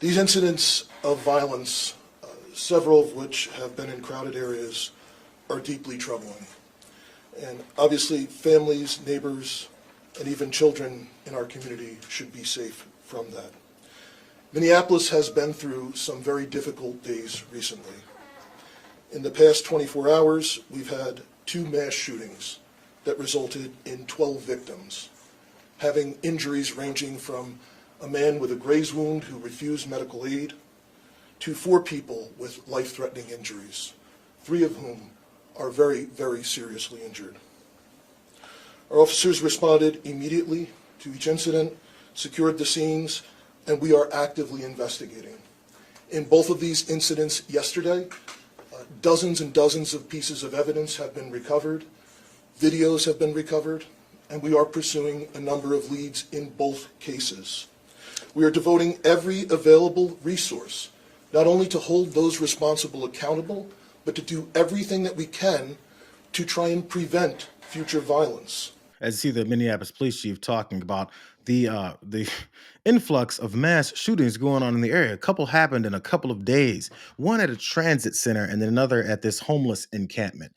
These incidents of violence, several of which have been in crowded areas, are deeply troubling. And obviously, families, neighbors, and even children in our community should be safe from that. Minneapolis has been through some very difficult days recently. In the past 24 hours, we've had 2 mass shootings that resulted in 12 victims, having injuries ranging from a man with a graze wound who refused medical aid to 4 people with life-threatening injuries, 3 of whom are very, very seriously injured. Our officers responded immediately to each incident, secured the scenes, and we are actively investigating. In both of these incidents yesterday, dozens and dozens of pieces of evidence have been recovered, videos have been recovered, and we are pursuing a number of leads in both cases. We are devoting every available resource, not only to hold those responsible accountable, but to do everything that we can to try and prevent future violence. As you see the Minneapolis police chief talking about the influx of mass shootings going on in the area. A couple happened in a couple of days. One at a transit center, and then another at this homeless encampment.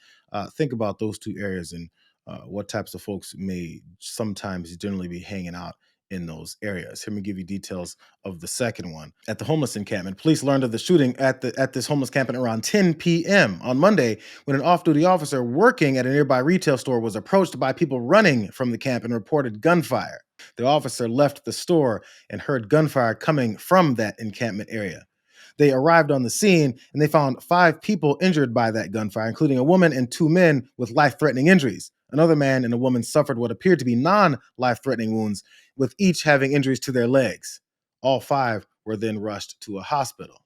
Think about those 2 areas and what types of folks may sometimes generally be hanging out in those areas. Let me give you details of the second one. At the homeless encampment, police learned of the shooting at this homeless encampment around 10 p.m. on Monday when an off-duty officer working at a nearby retail store was approached by people running from the camp and reported gunfire. The officer left the store and heard gunfire coming from that encampment area. They arrived on the scene and they found 5 people injured by that gunfire, including a woman and 2 men with life-threatening injuries. Another man and a woman suffered what appeared to be non-life-threatening wounds, with each having injuries to their legs. All 5 were then rushed to a hospital.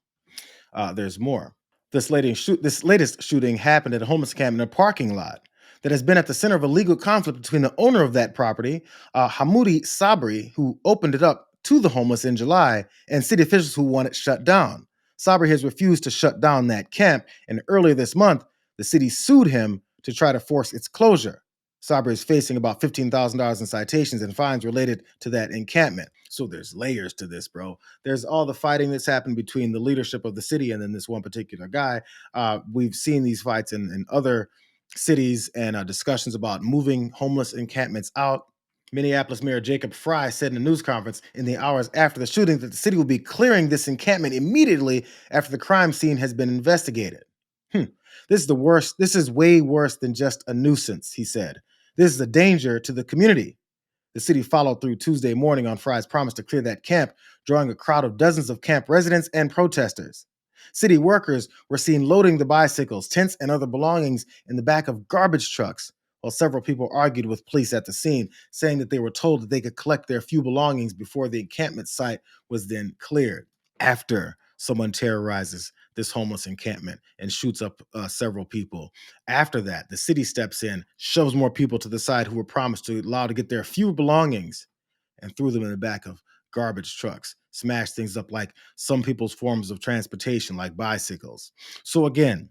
There's more. This latest shooting happened at a homeless camp in a parking lot that has been at the center of a legal conflict between the owner of that property, Hamoudi Sabri, who opened it up to the homeless in July, and city officials who want it shut down. Sabri has refused to shut down that camp, and earlier this month, the city sued him to try to force its closure. Sabri is facing about $15,000 in citations and fines related to that encampment. So there's layers to this, bro. There's all the fighting that's happened between the leadership of the city and then this one particular guy. We've seen these fights in other cities and discussions about moving homeless encampments out. Minneapolis Mayor Jacob Frey said in a news conference in the hours after the shooting that the city will be clearing this encampment immediately after the crime scene has been investigated. This is the worst. This is way worse than just a nuisance, he said. This is a danger to the community. The city followed through Tuesday morning on Frey's promise to clear that camp, drawing a crowd of dozens of camp residents and protesters. City workers were seen loading the bicycles, tents, and other belongings in the back of garbage trucks, while several people argued with police at the scene, saying that they were told that they could collect their few belongings before the encampment site was then cleared. After someone terrorizes this homeless encampment and shoots up several people. After that, the city steps in, shoves more people to the side who were promised to allow to get their few belongings, and threw them in the back of garbage trucks, smashed things up like some people's forms of transportation, like bicycles. So again,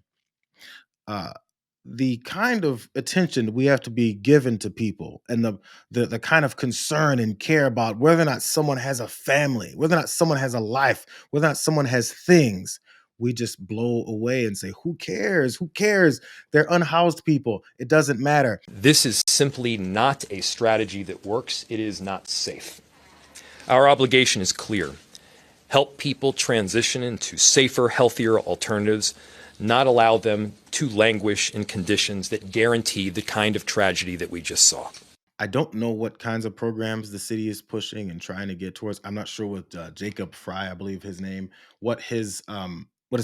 the kind of attention we have to be given to people and the kind of concern and care about whether or not someone has a family, whether or not someone has a life, whether or not someone has things, we just blow away and say, who cares? Who cares? They're unhoused people. It doesn't matter. This is simply not a strategy that works. It is not safe. Our obligation is clear. Help people transition into safer, healthier alternatives, not allow them to languish in conditions that guarantee the kind of tragedy that we just saw. I don't know what kinds of programs the city is pushing and trying to get towards. I'm not sure what Jacob Frey, I believe his name, what his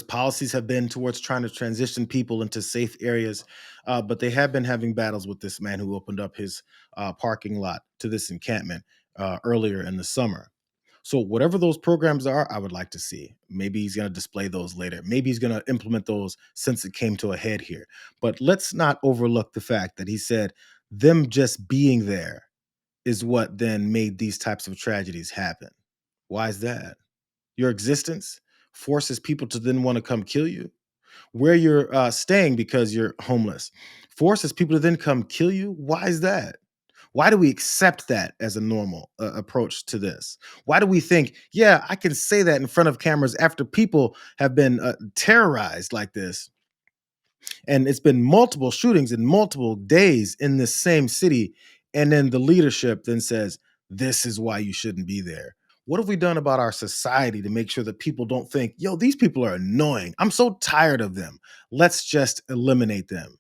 policies have been towards trying to transition people into safe areas. But they have been having battles with this man who opened up his parking lot to this encampment earlier in the summer. So whatever those programs are, I would like to see. Maybe he's going to display those later. Maybe he's going to implement those since it came to a head here. But let's not overlook the fact that he said them just being there is what then made these types of tragedies happen. Why is that? Your existence forces people to then want to come kill you. Where you're staying because you're homeless forces people to then come kill you. Why is that? Why do we accept that as a normal approach to this? Why do we think, yeah, I can say that in front of cameras after people have been terrorized like this? And it's been multiple shootings in multiple days in this same city. And then the leadership then says, this is why you shouldn't be there. What have we done about our society to make sure that people don't think, yo, these people are annoying. I'm so tired of them. Let's just eliminate them.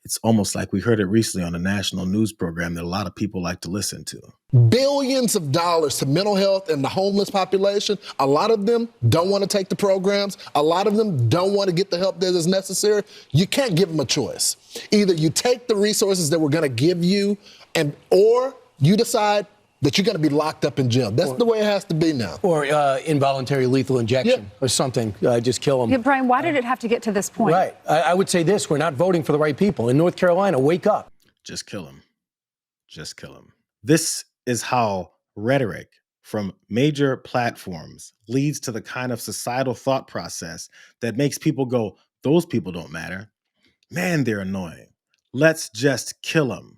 It's almost like we heard it recently on a national news program that a lot of people like to listen to. Billions of dollars to mental health and the homeless population. A lot of them don't want to take the programs. A lot of them don't want to get the help that is necessary. You can't give them a choice. Either you take the resources that we're going to give you, or you decide that you're going to be locked up in jail. That's the way it has to be now. Or involuntary lethal injection or something. Just kill them. Yeah, Brian, why did it have to get to this point? Right. I would say this. We're not voting for the right people. In North Carolina, wake up. Just kill him. Just kill him. This is how rhetoric from major platforms leads to the kind of societal thought process that makes people go, those people don't matter. Man, they're annoying. Let's just kill them.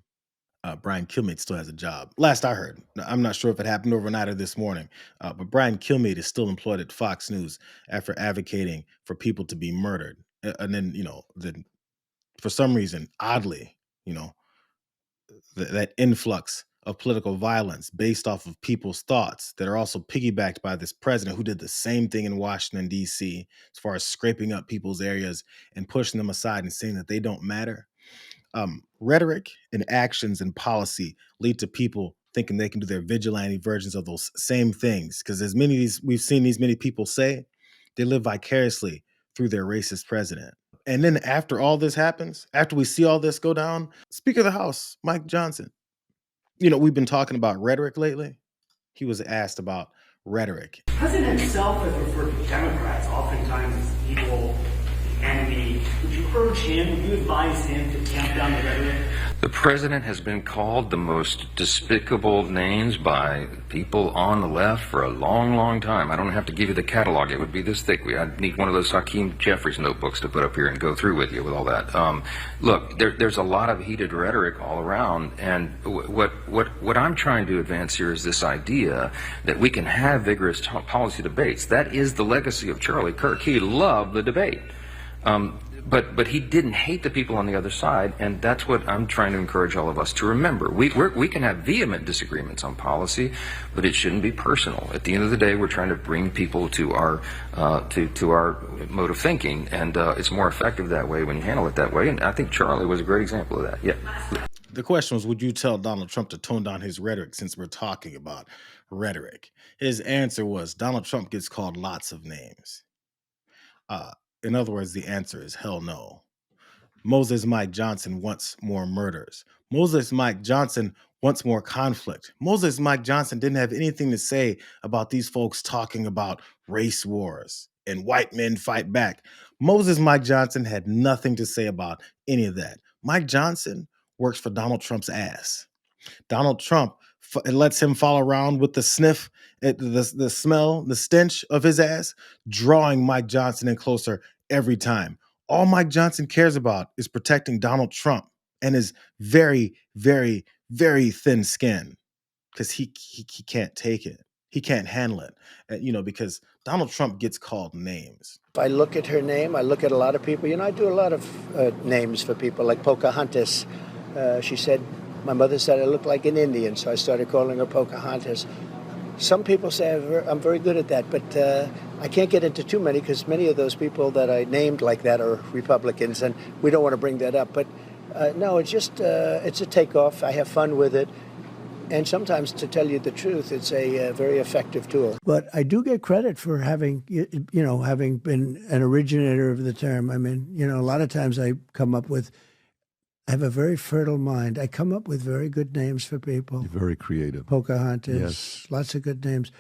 Brian Kilmeade still has a job. Last I heard, I'm not sure if it happened overnight or this morning, but Brian Kilmeade is still employed at Fox News after advocating for people to be murdered. And then, for some reason, oddly, that influx of political violence based off of people's thoughts that are also piggybacked by this president who did the same thing in Washington, D.C., as far as scraping up people's areas and pushing them aside and saying that they don't matter. Rhetoric and actions and policy lead to people thinking they can do their vigilante versions of those same things. Because as many of these, we've seen these many people say, they live vicariously through their racist president. And then after all this happens, after we see all this go down, Speaker of the House, Mike Johnson, we've been talking about rhetoric lately. He was asked about rhetoric. The president himself has referred to Democrats oftentimes as evil, enemy. Would you urge him, would you advise him to tamp down the rhetoric? The president has been called the most despicable names by people on the left for a long, long time. I don't have to give you the catalog. It would be this thick. I'd need one of those Hakeem Jeffries notebooks to put up here and go through with you with all that. Look, there's a lot of heated rhetoric all around, and what I'm trying to advance here is this idea that we can have vigorous policy debates. That is the legacy of Charlie Kirk. He loved the debate. But he didn't hate the people on the other side, and that's what I'm trying to encourage all of us to remember. We can have vehement disagreements on policy, but it shouldn't be personal. At the end of the day, we're trying to bring people to our mode of thinking, and it's more effective that way when you handle it that way. And I think Charlie was a great example of that. Yeah. The question was, would you tell Donald Trump to tone down his rhetoric since we're talking about rhetoric? His answer was, Donald Trump gets called lots of names. In other words, the answer is hell no. Moses Mike Johnson wants more murders. Moses Mike Johnson wants more conflict. Moses Mike Johnson didn't have anything to say about these folks talking about race wars and white men fight back. Moses Mike Johnson had nothing to say about any of that. Mike Johnson works for Donald Trump's ass. Donald Trump lets him follow around with the sniff, the smell, the stench of his ass, drawing Mike Johnson in closer every time. All Mike Johnson cares about is protecting Donald Trump and his very, very, very thin skin, because he can't take it. He can't handle it, because Donald Trump gets called names. If I look at her name, I look at a lot of people. I do a lot of names for people, like Pocahontas. She said, my mother said I look like an Indian, so I started calling her Pocahontas. Some people say I'm very good at that, but I can't get into too many because many of those people that I named like that are Republicans, and we don't want to bring that up. But no, it's just it's a takeoff. I have fun with it. And sometimes, to tell you the truth, it's a very effective tool. But I do get credit for having been an originator of the term. I mean, a lot of times I have a very fertile mind. I come up with very good names for people. You're very creative. Pocahontas, yes. Lots of good names.